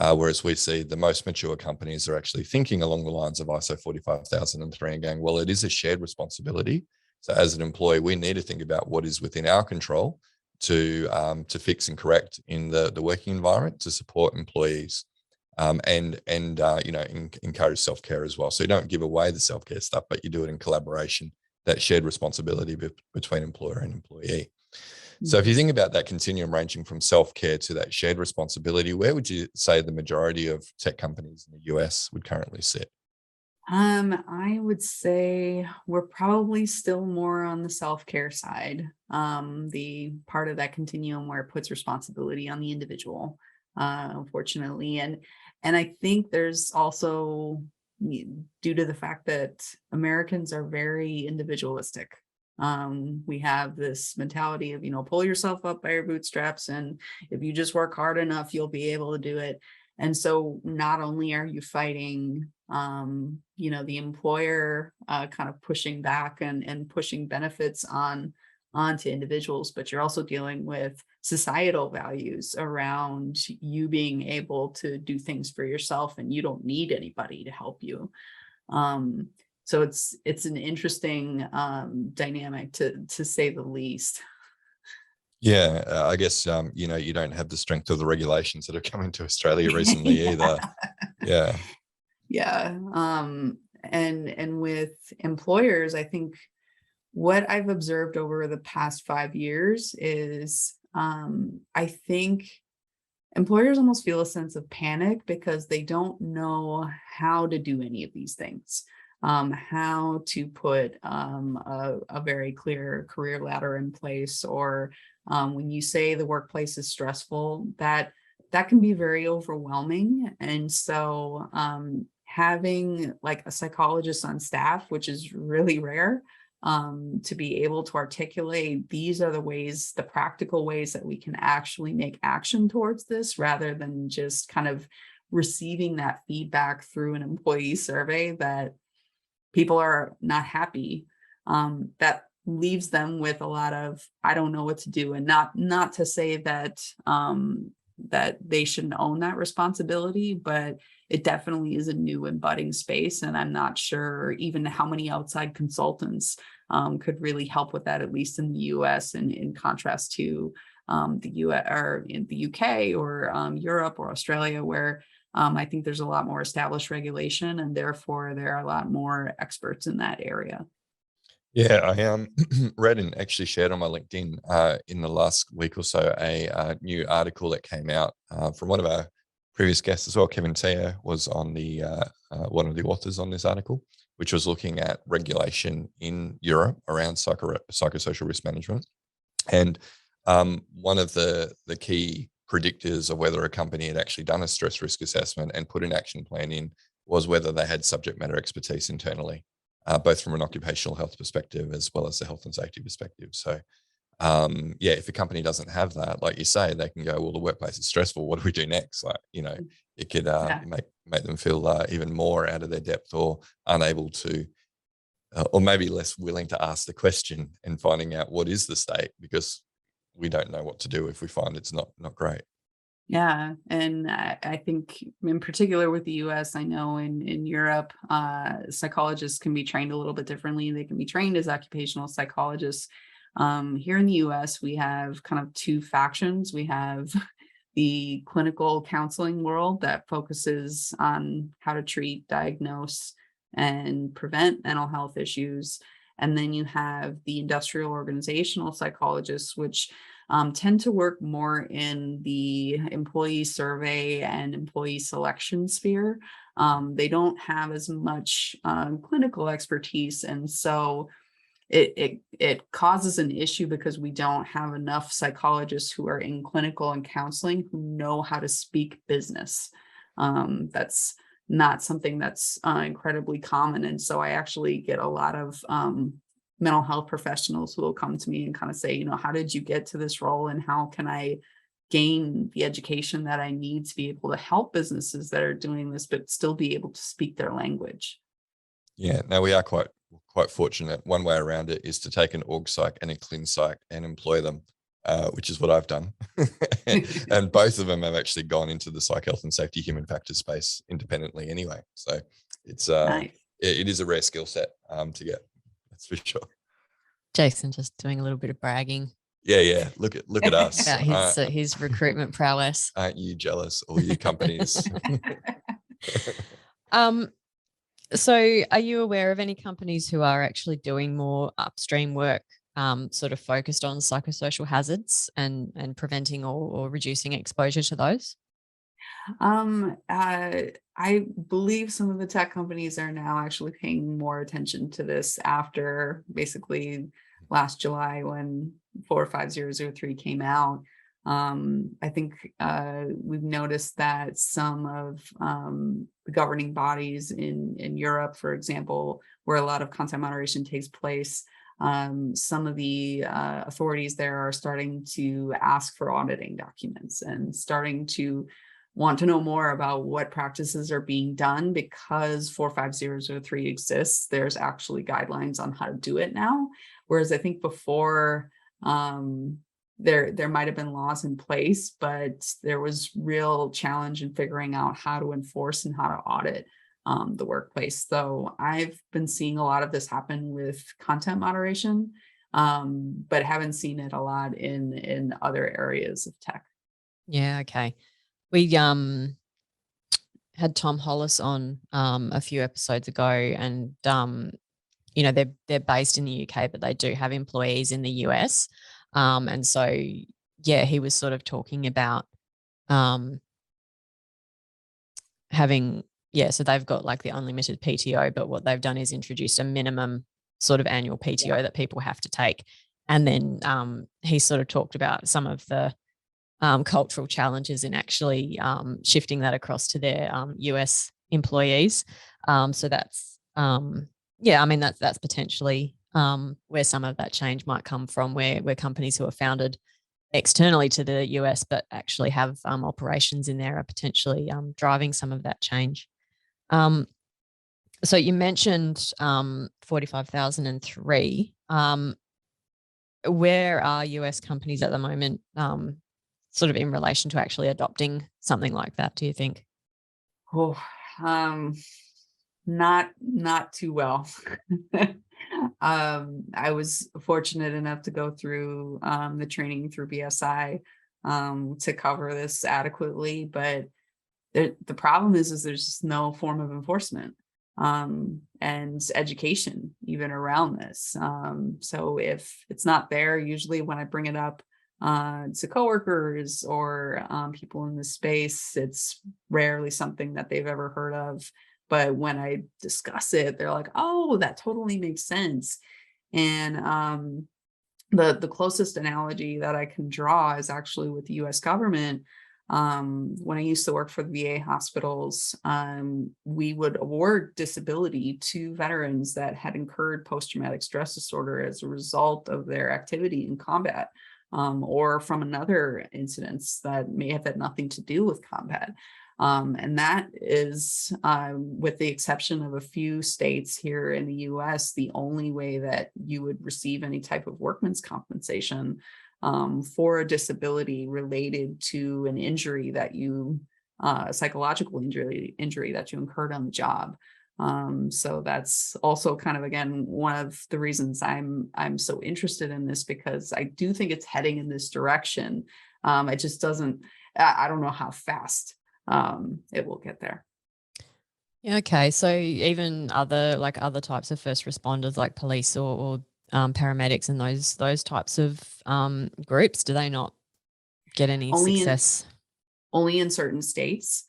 Whereas we see the most mature companies are actually thinking along the lines of ISO 45003 and going, well, it is a shared responsibility. So as an employee, we need to think about what is within our control to fix and correct in the working environment to support employees, and encourage self-care as well. So you don't give away the self-care stuff, but you do it in collaboration, that shared responsibility between employer and employee. So if you think about that continuum ranging from self-care to that shared responsibility, where would you say the majority of tech companies in the US would currently sit? I would say we're probably still more on the self-care side, the part of that continuum where it puts responsibility on the individual, unfortunately. And I think there's also, due to the fact that Americans are very individualistic. We have this mentality of, pull yourself up by your bootstraps, and if you just work hard enough, you'll be able to do it. And so not only are you fighting, the employer kind of pushing back and pushing benefits onto individuals, but you're also dealing with societal values around you being able to do things for yourself, and you don't need anybody to help you. So it's an interesting dynamic to say the least. Yeah, I guess, you don't have the strength of the regulations that have come into Australia recently either. Yeah. Yeah. And with employers, I think what I've observed over the past 5 years is, I think employers almost feel a sense of panic because they don't know how to do any of these things. How to put a very clear career ladder in place, or when you say the workplace is stressful, that that can be very overwhelming. And so having like a psychologist on staff, which is really rare, to be able to articulate these are the ways, the practical ways that we can actually make action towards this, rather than just kind of receiving that feedback through an employee survey that people are not happy. That leaves them with a lot of, I don't know what to do. And not to say that that they shouldn't own that responsibility, but it definitely is a new and budding space. And I'm not sure even how many outside consultants could really help with that, at least in the US, and in contrast to the US or in the UK or Europe or Australia, where I think there's a lot more established regulation, and therefore there are a lot more experts in that area. Yeah, I read and actually shared on my LinkedIn in the last week or so a new article that came out from one of our previous guests as well. Kevin Teo was on the one of the authors on this article, which was looking at regulation in Europe around psychosocial risk management. And one of the key predictors of whether a company had actually done a stress risk assessment and put an action plan in was whether they had subject matter expertise internally. Both from an occupational health perspective as well as a health and safety perspective. So, yeah, if a company doesn't have that, like you say, they can go, well, the workplace is stressful. What do we do next? Like, it could make them feel even more out of their depth, or unable to, or maybe less willing to ask the question and finding out what is the state, because we don't know what to do if we find it's not great. Yeah, and I think in particular with the US, I know in Europe, psychologists can be trained a little bit differently. They can be trained as occupational psychologists. Here in the US, we have kind of two factions. We have the clinical counseling world that focuses on how to treat, diagnose, and prevent mental health issues. And then you have the industrial organizational psychologists, which tend to work more in the employee survey and employee selection sphere. They don't have as much clinical expertise, and so it causes an issue because we don't have enough psychologists who are in clinical and counseling who know how to speak business. That's not something that's incredibly common, and so I actually get a lot of mental health professionals who will come to me and kind of say, how did you get to this role, and how can I gain the education that I need to be able to help businesses that are doing this, but still be able to speak their language? Yeah, now we are quite fortunate. One way around it is to take an org psych and a clin psych and employ them, which is what I've done. And both of them have actually gone into the psych health and safety human factors space independently anyway. So it's Nice. it is a rare skill set to get. That's for sure. Jason just doing a little bit of bragging. Yeah. Look at us. About his recruitment prowess. Aren't you jealous, all you companies? So are you aware of any companies who are actually doing more upstream work, sort of focused on psychosocial hazards and preventing or reducing exposure to those? I believe some of the tech companies are now actually paying more attention to this after basically last July when 45003 came out. I think we've noticed that some of the governing bodies in Europe, for example, where a lot of content moderation takes place, some of the authorities there are starting to ask for auditing documents and starting to want to know more about what practices are being done. Because 45003 exists, there's actually guidelines on how to do it now. Whereas I think before, there might have been laws in place, but there was real challenge in figuring out how to enforce and how to audit the workplace. So I've been seeing a lot of this happen with content moderation, but haven't seen it a lot in other areas of tech. Yeah, okay. We had Tom Hollis on a few episodes ago, and they're based in the UK, but they do have employees in the US. And so, yeah, he was sort of talking about so they've got like the unlimited PTO, but what they've done is introduced a minimum sort of annual PTO that people have to take. And then he sort of talked about some of the cultural challenges in actually shifting that across to their US employees. So that's that's potentially where some of that change might come from, where companies who are founded externally to the US but actually have operations in there are potentially driving some of that change. So you mentioned 45,003. Where are US companies at the moment, sort of in relation to actually adopting something like that, do you think? Oh, not too well. I was fortunate enough to go through the training through BSI to cover this adequately, but the problem is there's just no form of enforcement and education even around this. So if it's not there, usually when I bring it up to coworkers or people in the space, it's rarely something that they've ever heard of. But when I discuss it, they're like, "Oh, that totally makes sense." And the closest analogy that I can draw is actually with the U.S. government. When I used to work for the VA hospitals, we would award disability to veterans that had incurred post-traumatic stress disorder as a result of their activity in combat, or from another incidents that may have had nothing to do with combat. And that is, with the exception of a few states here in the US, the only way that you would receive any type of workman's compensation for a disability related to an injury that you, a psychological injury that you incurred on the job. So that's also kind of, again, one of the reasons I'm so interested in this, because I do think it's heading in this direction. It just doesn't, I don't know how fast it will get there. Yeah, okay. So even other types of first responders, like police or paramedics and those types of groups, do they not get any success? Only in certain states.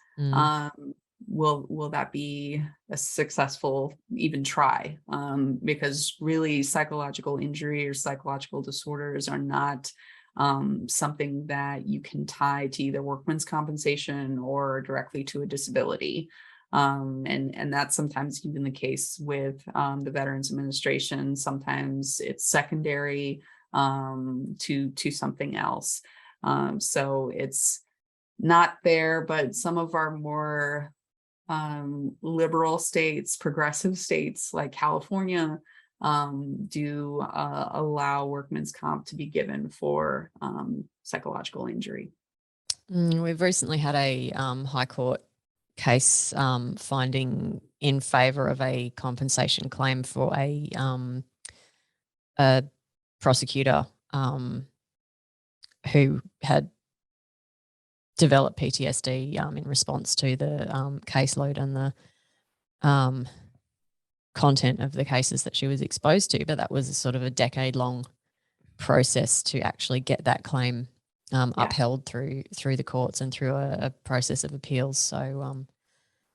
Will that be a successful even try? Because really psychological injury or psychological disorders are not something that you can tie to either workman's compensation or directly to a disability. And that's sometimes even the case with the Veterans Administration. Sometimes it's secondary to something else. So it's not there, but some of our more liberal states, progressive states like California, do allow workman's comp to be given for psychological injury. We've recently had a High Court case finding in favour of a compensation claim for a prosecutor who had developed PTSD in response to the caseload and the content of the cases that she was exposed to. But that was sort of a decade-long process to actually get that claim upheld through the courts and through a process of appeals. So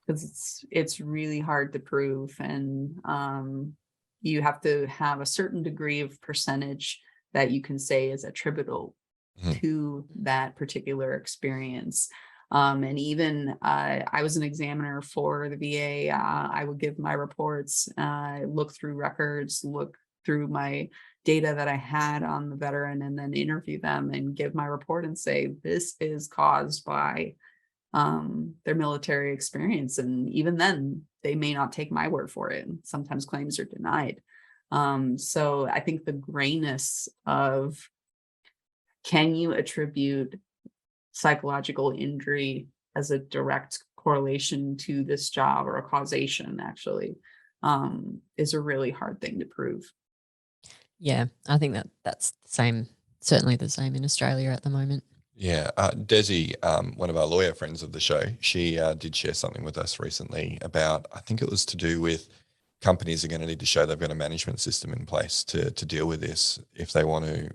because it's really hard to prove, and you have to have a certain degree of percentage that you can say is attributable to that particular experience. And even I was an examiner for the VA. I would give my reports, look through records, look through my data that I had on the veteran, and then interview them and give my report and say, this is caused by their military experience. And even then, they may not take my word for it. Sometimes claims are denied. So I think the grayness of, can you attribute psychological injury as a direct correlation to this job, or a causation actually, is a really hard thing to prove. Yeah, I think that's the same, certainly the same in Australia at the moment. Yeah, Desi, one of our lawyer friends of the show, she did share something with us recently about, I think it was to do with companies are going to need to show they've got a management system in place to deal with this if they want to,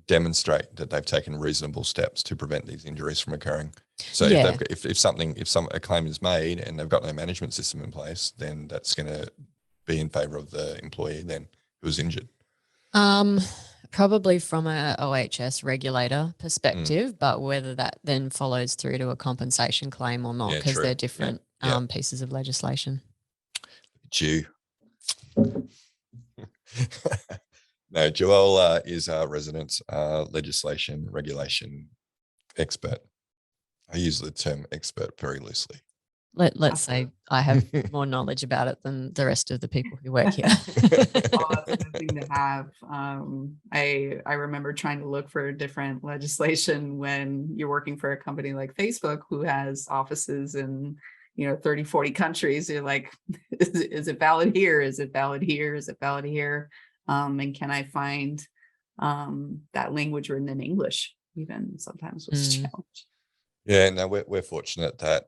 demonstrate that they've taken reasonable steps to prevent these injuries from occurring. So if a claim is made and they've got no management system in place, then that's going to be in favor of the employee then who was injured. Probably from a OHS regulator perspective, but whether that then follows through to a compensation claim or not, Yeah, because true. they're different Yeah. pieces of legislation. Due. No, Joelle is our resident legislation regulation expert. I use the term expert very loosely. Let's say I have more knowledge about it than the rest of the people who work here. Oh, that's a good thing to have. I remember trying to look for different legislation when you're working for a company like Facebook, who has offices in 30, 40 countries. You're like, is it valid here? Is it valid here? Is it valid here? And can I find that language written in English? Even sometimes was a challenge. Yeah, no, we're fortunate that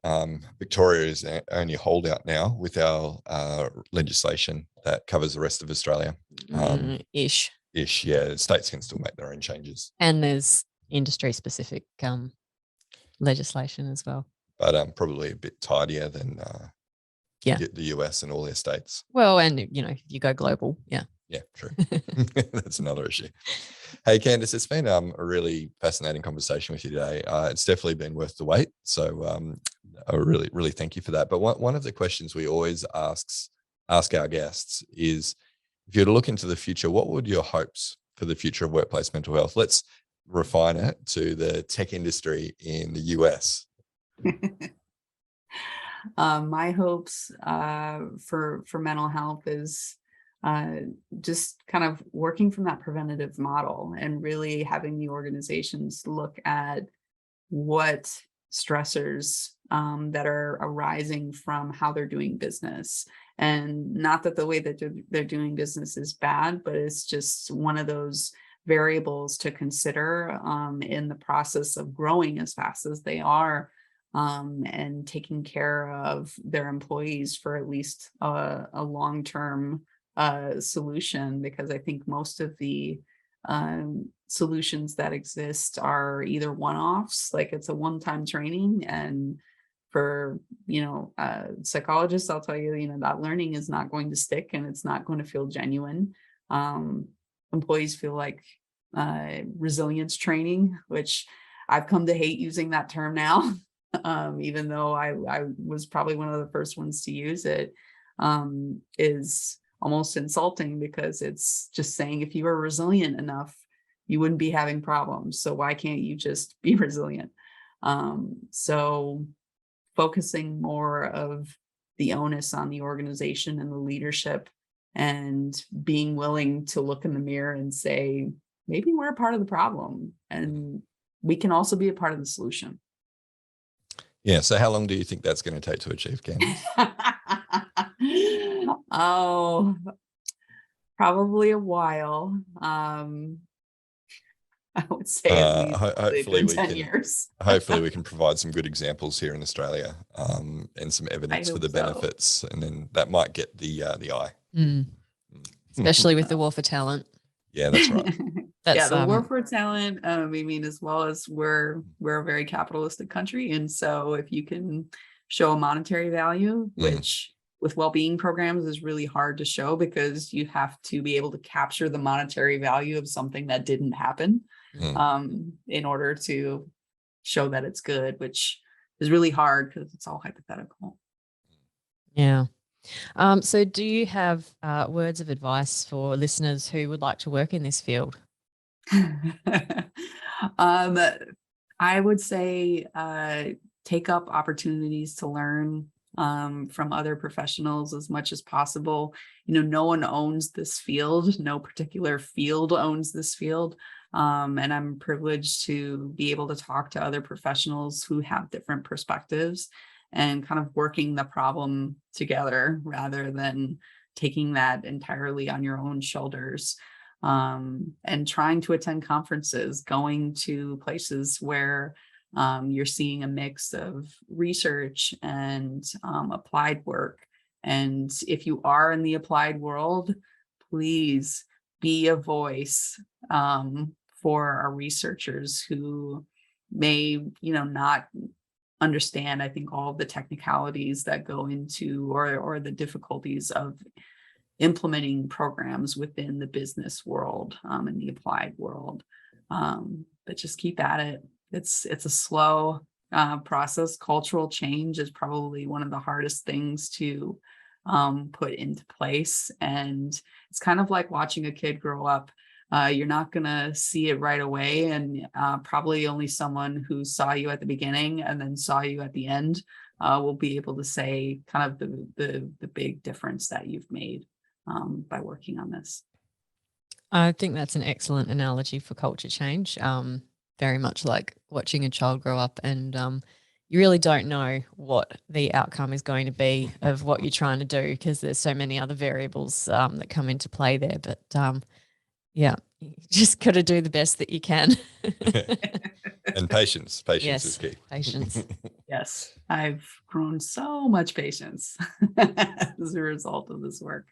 Victoria is the only holdout now with our legislation that covers the rest of Australia. Ish, yeah. States can still make their own changes. And there's industry-specific legislation as well. But probably a bit tidier than the US and all their states. Well, and if you go global, yeah. Yeah, true. That's another issue. Hey, Candice, it's been a really fascinating conversation with you today. It's definitely been worth the wait. So I really, really thank you for that. But one of the questions we always ask our guests is, if you were to look into the future, what would your hopes for the future of workplace mental health? Let's refine it to the tech industry in the US. My hopes for mental health is just kind of working from that preventative model and really having the organizations look at what stressors that are arising from how they're doing business. And not that the way that they're doing business is bad, but it's just one of those variables to consider in the process of growing as fast as they are, and taking care of their employees for at least a long-term solution, because I think most of the solutions that exist are either one-offs, like it's a one-time training, and for psychologists, I'll tell you, that learning is not going to stick and it's not going to feel genuine. Employees feel like resilience training, which I've come to hate using that term now. Even though I was probably one of the first ones to use it, is almost insulting, because it's just saying if you are resilient enough, you wouldn't be having problems. So why can't you just be resilient? So focusing more of the onus on the organization and the leadership, and being willing to look in the mirror and say, maybe we're a part of the problem and we can also be a part of the solution. Yeah. So how long do you think that's going to take to achieve, Candice? Oh, probably a while. I would say at least hopefully we 10 can, years. hopefully we can provide some good examples here in Australia, and some evidence for the benefits, and then that might get the eye. Especially with the war for talent. Yeah, that's right. The war for talent. As well as we're a very capitalistic country, and so if you can show a monetary value, which with well-being programs is really hard to show, because you have to be able to capture the monetary value of something that didn't happen, in order to show that it's good, which is really hard because it's all hypothetical. Yeah. So do you have words of advice for listeners who would like to work in this field? I would say take up opportunities to learn from other professionals as much as possible. No one owns this field. No particular field owns this field. And I'm privileged to be able to talk to other professionals who have different perspectives, and kind of working the problem together rather than taking that entirely on your own shoulders. And trying to attend conferences, going to places where you're seeing a mix of research and applied work. And if you are in the applied world, please be a voice for our researchers who may, not understand, I think, all of the technicalities that go into, or the difficulties of implementing programs within the business world and the applied world. But just keep at it. It's a slow process. Cultural change is probably one of the hardest things to put into place. And it's kind of like watching a kid grow up. You're not going to see it right away. And probably only someone who saw you at the beginning and then saw you at the end will be able to say kind of the big difference that you've made by working on this. I think that's an excellent analogy for culture change. Very much like watching a child grow up, and you really don't know what the outcome is going to be of what you're trying to do, because there's so many other variables that come into play there. But yeah, you just got to do the best that you can. And patience Yes, is key. patience. Yes, I've grown so much patience as a result of this work.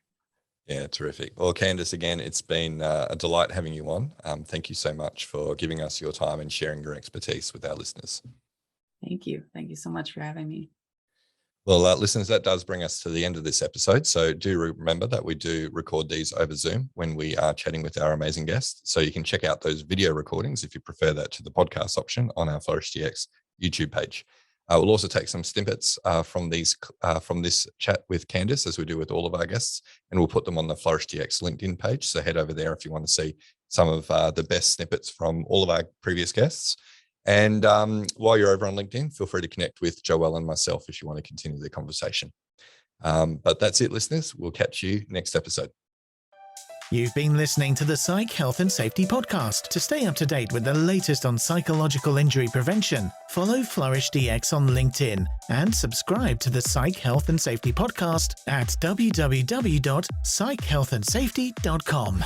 Yeah, terrific. Well, Candice, again, it's been a delight having you on. Thank you so much for giving us your time and sharing your expertise with our listeners. Thank you. Thank you so much for having me. Well, listeners, that does bring us to the end of this episode. So do remember that we do record these over Zoom when we are chatting with our amazing guests. So you can check out those video recordings if you prefer that to the podcast option on our FlourishDX YouTube page. We'll also take some snippets from this chat with Candice, as we do with all of our guests, and we'll put them on the FlourishDX LinkedIn page. So head over there if you want to see some of the best snippets from all of our previous guests. And while you're over on LinkedIn, feel free to connect with Joelle and myself if you want to continue the conversation. But that's it, listeners. We'll catch you next episode. You've been listening to the Psych Health and Safety Podcast. To stay up to date with the latest on psychological injury prevention, follow FlourishDX on LinkedIn and subscribe to the Psych Health and Safety Podcast at www.psychealthandsafety.com.